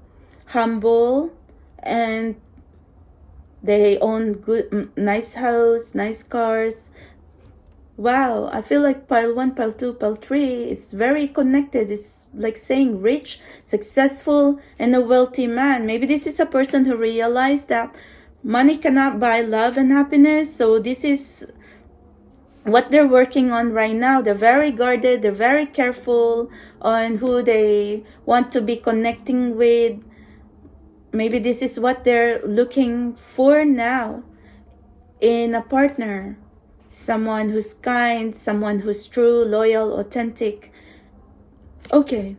humble and they own good, nice house, nice cars. Wow, I feel like pile 1, pile 2, pile 3 is very connected. It's like saying rich, successful, and a wealthy man. Maybe this is a person who realized that money cannot buy love and happiness. So this is what they're working on right now. They're very guarded. They're very careful on who they want to be connecting with. Maybe this is what they're looking for now in a partner. Someone who's kind, someone who's true, loyal, authentic. Okay.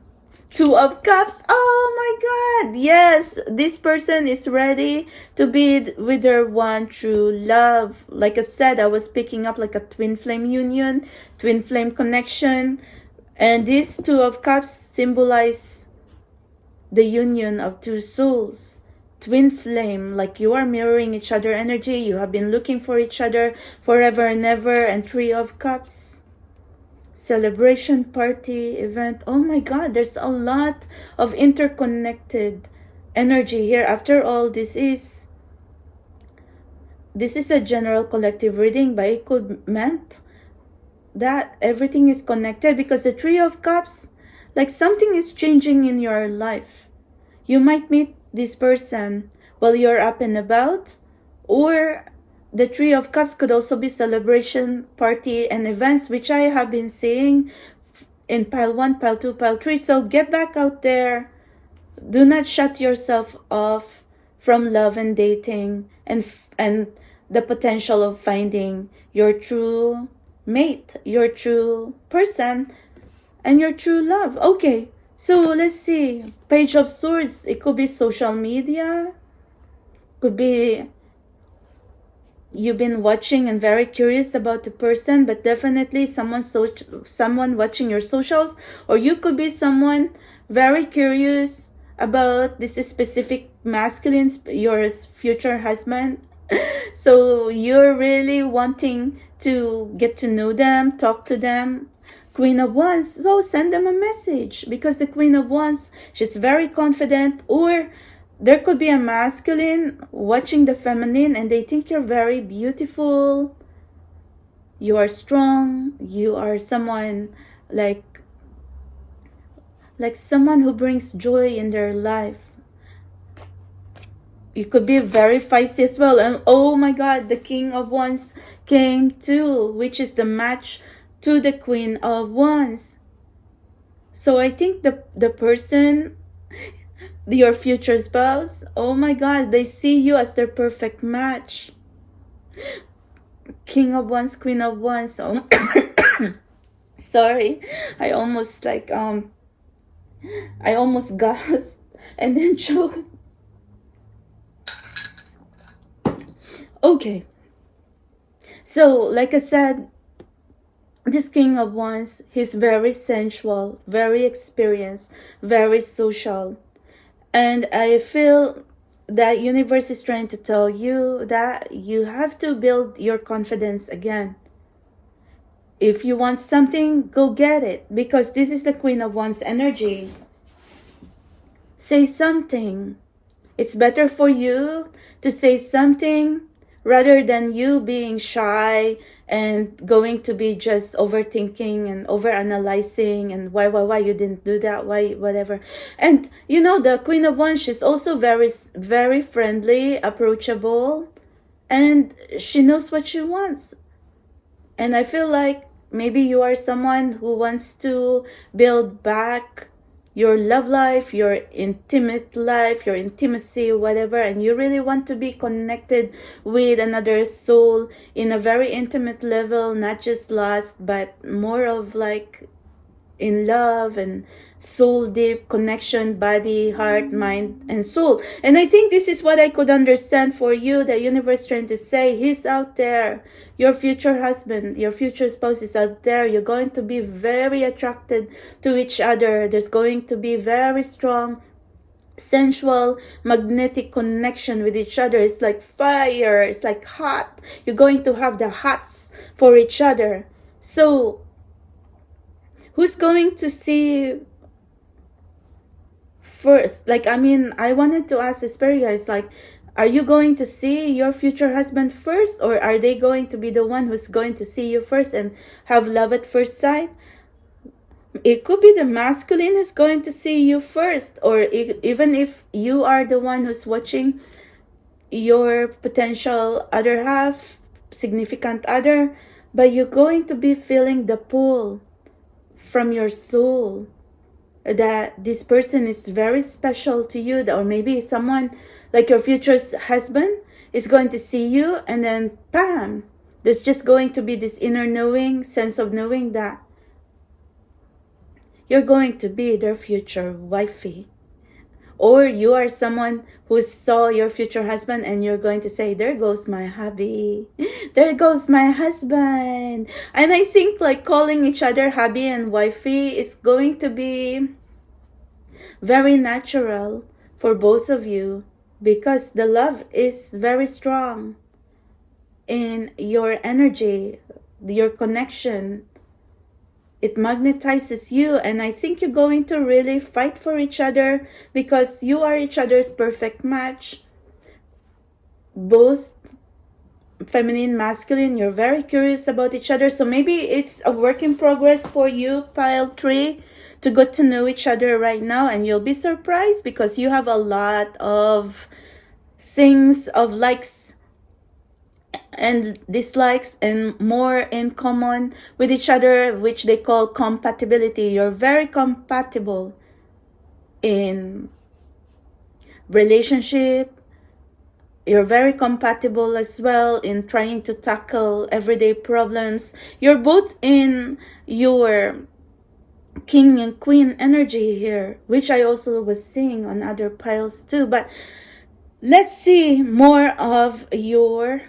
2 of Cups. Oh my God. Yes, this person is ready to be with their one true love. Like I said, I was picking up like a twin flame union, twin flame connection. And these 2 of Cups symbolize the union of 2 souls. Twin flame, like you are mirroring each other energy. You have been looking for each other forever and ever. And 3 of Cups, celebration, party, event. Oh my God, there's a lot of interconnected energy here. After all, this is a general collective reading, but it could meant that everything is connected, because the 3 of Cups, like something is changing in your life. You might meet this person while you're up and about, or the 3 of Cups could also be celebration, party, and events, which I have been seeing in pile 1, pile 2, pile 3. So get back out there. Do not shut yourself off from love and dating and the potential of finding your true mate, your true person, and your true love. Okay. So let's see. Page of Swords. It could be social media. Could be you've been watching and very curious about the person, but definitely someone watching your socials, or you could be someone very curious about this specific masculine, your future husband. So you're really wanting to get to know them, talk to them. Queen of Wands, so send them a message, because the Queen of Wands, she's very confident. Or there could be a masculine watching the feminine and they think you're very beautiful, you are strong, you are someone like someone who brings joy in their life. You could be very feisty as well. And oh my God, the King of Wands came too, which is the match to the Queen of Wands. So I think the person, your future spouse, oh my God, they see you as their perfect match. King of Wands, Queen of Wands. Oh, sorry, I almost gasped and then choked. Okay, so like I said, this King of Wands, he's very sensual, very experienced, very social. And I feel that universe is trying to tell you that you have to build your confidence again. If you want something, go get it, because this is the Queen of Wands energy. Say something. It's better for you to say something rather than you being shy and going to be just overthinking and overanalyzing and why you didn't do that, why, whatever. And you know, the Queen of Wands, she's also very, very friendly, approachable, and she knows what she wants. And I feel like maybe you are someone who wants to build back your love life, your intimate life, your intimacy, whatever, and you really want to be connected with another soul in a very intimate level, not just lust, but more of like in love and soul deep connection, body, heart, mind, and soul. And I think this is what I could understand for you. The universe trying to say, he's out there. Your future husband, your future spouse is out there. You're going to be very attracted to each other. There's going to be very strong sensual magnetic connection with each other. It's like fire. It's like hot. You're going to have the hots for each other. So who's going to see first? Like, I mean, I wanted to ask the spirit guys, like, are you going to see your future husband first, or are they going to be the one who's going to see you first and have love at first sight? It could be the masculine who's going to see you first, or even if you are the one who's watching your potential other half, significant other, but you're going to be feeling the pull from your soul that this person is very special to you, or maybe someone like your future husband is going to see you, and then bam, there's just going to be this inner knowing, sense of knowing that you're going to be their future wifey. Or you are someone who saw your future husband and you're going to say, there goes my hubby, there goes my husband. And I think like calling each other hubby and wifey is going to be very natural for both of you, because the love is very strong in your energy, your connection. It magnetizes you, and I think you're going to really fight for each other because you are each other's perfect match. Both feminine, masculine, you're very curious about each other. So maybe it's a work in progress for you, pile 3, to get to know each other right now, and you'll be surprised because you have a lot of things of likes and dislikes and more in common with each other, which they call compatibility. You're very compatible in relationship. You're very compatible as well in trying to tackle everyday problems. You're both in your king and queen energy here, which I also was seeing on other piles too. But let's see more of your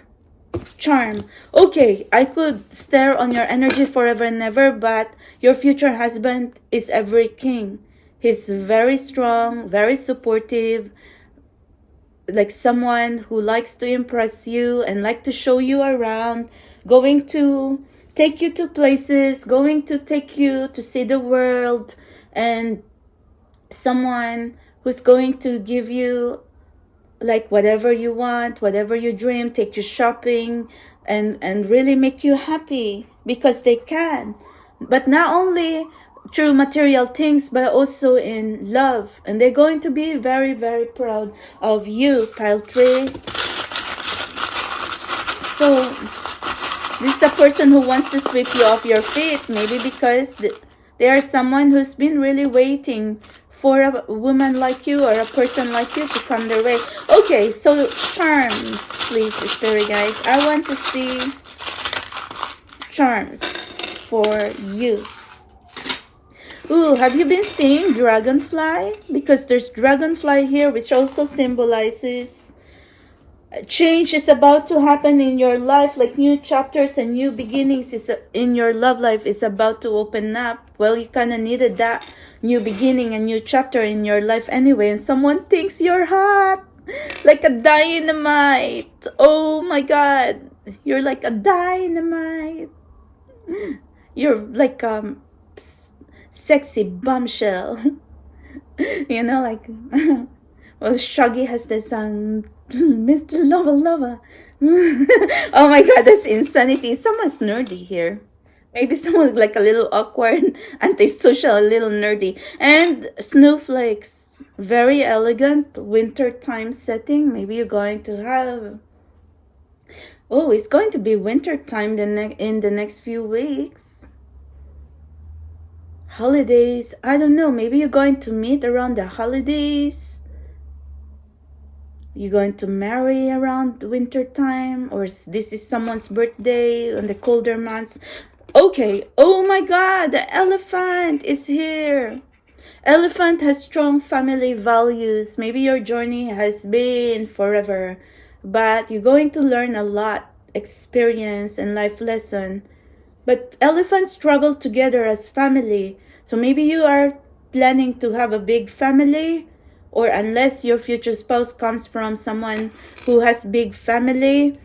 charm. Okay, I could stare on your energy forever and ever, but your future husband is every king. He's very strong, very supportive, like someone who likes to impress you and like to show you around, going to take you to places, going to take you to see the world, and someone who's going to give you like whatever you want, whatever you dream, take you shopping, and really make you happy because they can. But not only through material things, but also in love. And they're going to be very, very proud of you, pile 3. So this is a person who wants to sweep you off your feet, maybe because they are someone who's been really waiting for a woman like you or a person like you to come their way. Okay, so charms, please, spirit guys. I want to see charms for you. Ooh, have you been seeing dragonfly? Because there's dragonfly here, which also symbolizes change is about to happen in your life, like new chapters and new beginnings is in your love life is about to open up. Well, you kind of needed that new beginning and new chapter in your life anyway, and someone thinks you're hot, like a dynamite. Oh my god, you're like a dynamite. You're like sexy bombshell. You know, like well, Shaggy has this Mr. Lover. Oh my god, that's insanity. Someone's nerdy here. Maybe someone like a little awkward, antisocial, a little nerdy. And snowflakes. Very elegant winter time setting. Maybe you're going to have... Oh, it's going to be winter time in the next few weeks. Holidays. I don't know. Maybe you're going to meet around the holidays. You're going to marry around winter time. Or this is someone's birthday in the colder months. Okay, oh my god, the elephant is here. Elephant has strong family values. Maybe your journey has been forever, but you're going to learn a lot, experience and life lesson. But elephants struggle together as family. So maybe you are planning to have a big family, or unless your future spouse comes from someone who has big family.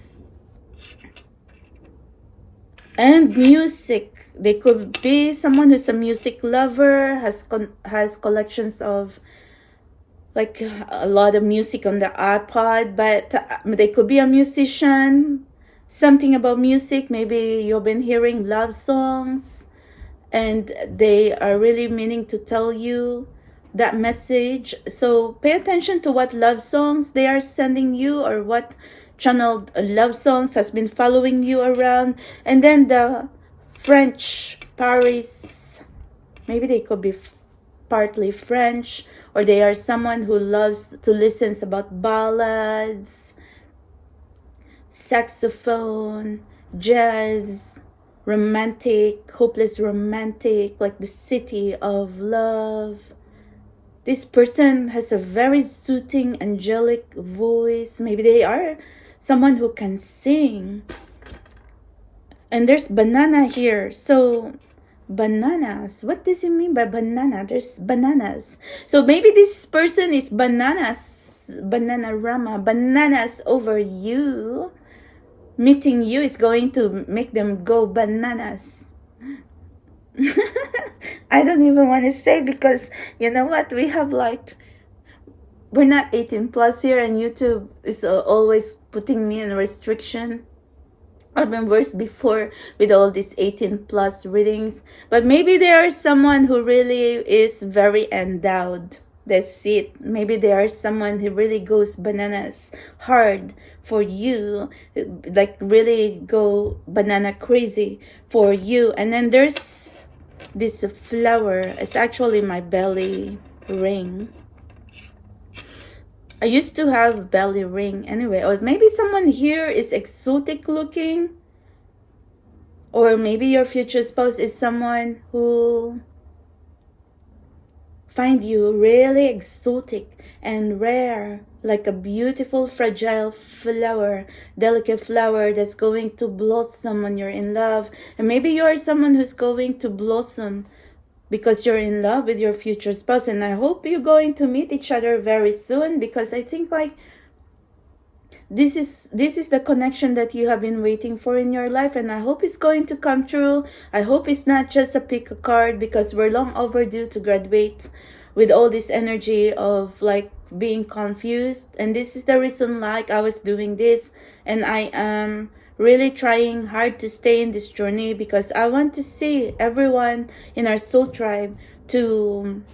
And music. they could be someone who's a music lover, has collections of like a lot of music on the iPod, but they could be a musician, something about music. Maybe you've been hearing love songs and they are really meaning to tell you that message. So pay attention to what love songs they are sending you, or what channeled love songs has been following you around. And then the French, Paris, maybe they could be partly French, or they are someone who loves to listen about ballads, saxophone, jazz, romantic, hopeless romantic, like the city of love. This person has a very soothing, angelic voice. Maybe they are someone who can sing. And there's banana here. So bananas, what does it mean by banana? There's bananas. So maybe this person is bananas, bananarama, bananas over you. Meeting you is going to make them go bananas. I don't even want to say, because you know what, we have like, we're not 18 plus here, and YouTube is always putting me in restriction. I've been worse before with all these 18 plus readings, but maybe there is someone who really is very endowed. That's it. Maybe there is someone who really goes bananas hard for you, like really go banana crazy for you. And then there's this flower. It's actually my belly ring. I used to have belly ring anyway. Or maybe someone here is exotic looking. Or maybe your future spouse is someone who find you really exotic and rare, like a beautiful, fragile flower, delicate flower that's going to blossom when you're in love. And maybe you're someone who's going to blossom because you're in love with your future spouse. And I hope you're going to meet each other very soon, because I think like this is the connection that you have been waiting for in your life, and I hope it's going to come true. I hope it's not just a pick a card, because we're long overdue to graduate with all this energy of like being confused. And this is the reason like I was doing this, and I am really trying hard to stay in this journey, because I want to see everyone in our soul tribe to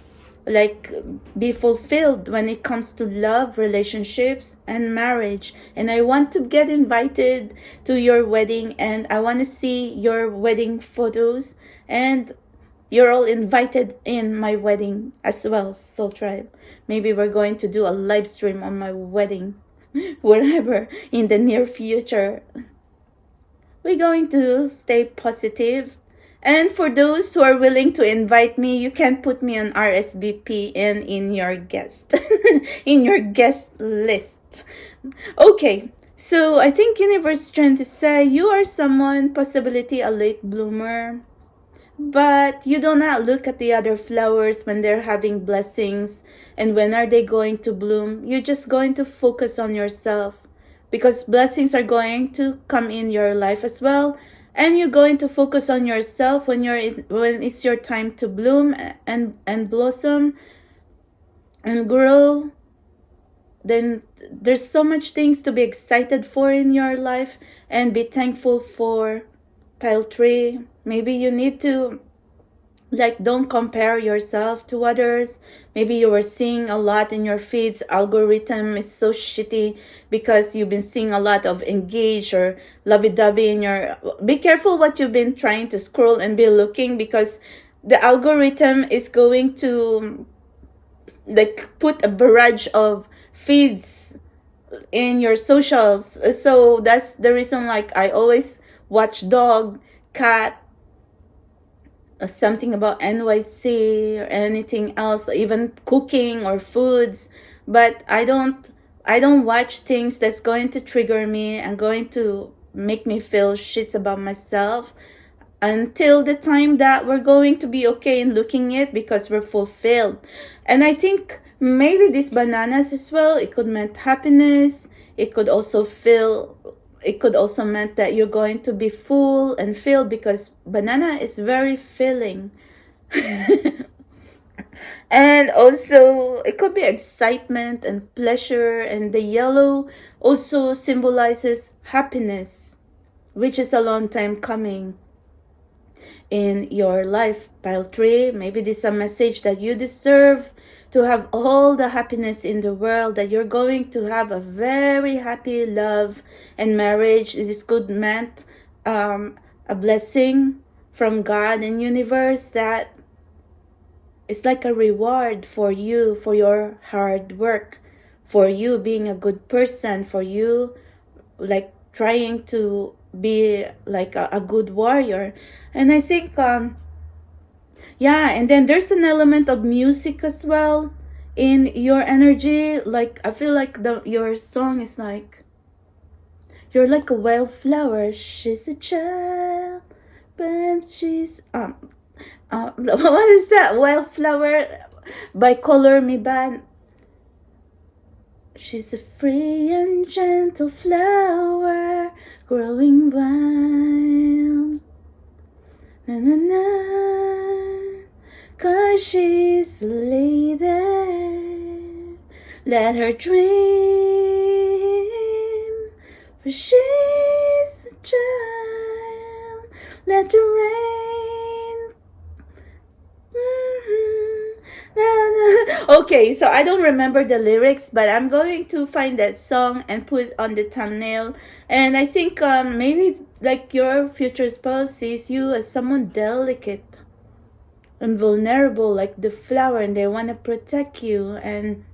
like be fulfilled when it comes to love, relationships, and marriage. And I want to get invited to your wedding, and I want to see your wedding photos, and you're all invited in my wedding as well, soul tribe. Maybe we're going to do a live stream on my wedding wherever in the near future. We're going to stay positive. And for those who are willing to invite me, you can put me on RSVP and in your guest in your guest list. Okay, so I think universe is trying to say you are someone, possibility a late bloomer, but you do not look at the other flowers when they're having blessings and when are they going to bloom. You're just going to focus on yourself, because blessings are going to come in your life as well. And you're going to focus on yourself when when it's your time to bloom and blossom and grow. Then there's so much things to be excited for in your life and be thankful for. Pile 3, maybe you need to like don't compare yourself to others. Maybe you were seeing a lot in your feeds. Algorithm is so shitty because you've been seeing a lot of engage or lovey-dovey in your... Be careful what you've been trying to scroll and be looking, because the algorithm is going to like put a barrage of feeds in your socials. So that's the reason like I always watch dog, cat, something about NYC or anything else, even cooking or foods. But I don't watch things that's going to trigger me and going to make me feel shits about myself until the time that we're going to be okay in looking it, because we're fulfilled. And I think maybe these bananas as well, it could mean happiness. It could also feel it could also mean that you're going to be full and filled, because banana is very filling. And also it could be excitement and pleasure, and the yellow also symbolizes happiness, which is a long time coming in your life. Pile 3, maybe this is a message that you deserve to have all the happiness in the world, that you're going to have a very happy love and marriage. This could meant a blessing from God and universe, that it's like a reward for you, for your hard work, for you being a good person, for you like trying to be like a good warrior. And I think yeah, and then there's an element of music as well in your energy. Like I feel like your song is like, you're like a wildflower. She's a child, but she's what is that? Wildflower by Color Me Band. She's a free and gentle flower growing wild. Na na na, 'cause she's a lady. Let her dream, for she's a child. Let the rain. Okay, so I don't remember the lyrics, but I'm going to find that song and put it on the thumbnail. And I think maybe like your future spouse sees you as someone delicate and vulnerable, like the flower, and they want to protect you, and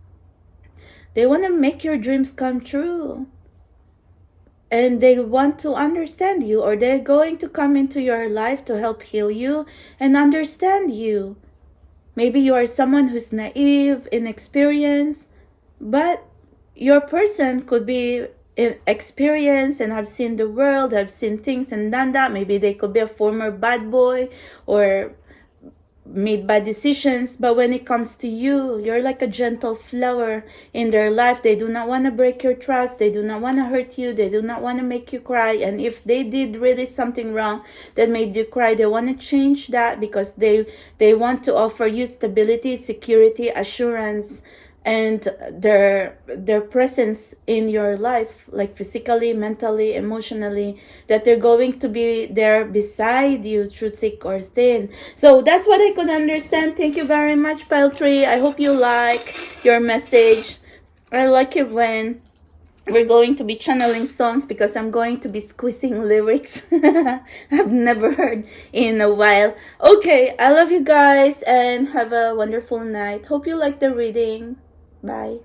they want to make your dreams come true, and they want to understand you, or they're going to come into your life to help heal you and understand you. Maybe you are someone who's naive, inexperienced, but your person could be experienced and have seen the world, have seen things and done that. Maybe they could be a former bad boy or made bad decisions, but when it comes to you, you're like a gentle flower in their life. They do not want to break your trust. They do not want to hurt you. They do not want to make you cry. And if they did really something wrong that made you cry, they want to change that, because they want to offer you stability, security, assurance, and their presence in your life, like physically, mentally, emotionally, that they're going to be there beside you through thick or thin. So that's what I could understand. Thank you very much, Pile 3. I hope you like your message. I like it when we're going to be channeling songs, because I'm going to be squeezing lyrics I've never heard in a while. Okay, I love you guys and have a wonderful night. Hope you like the reading. Bye.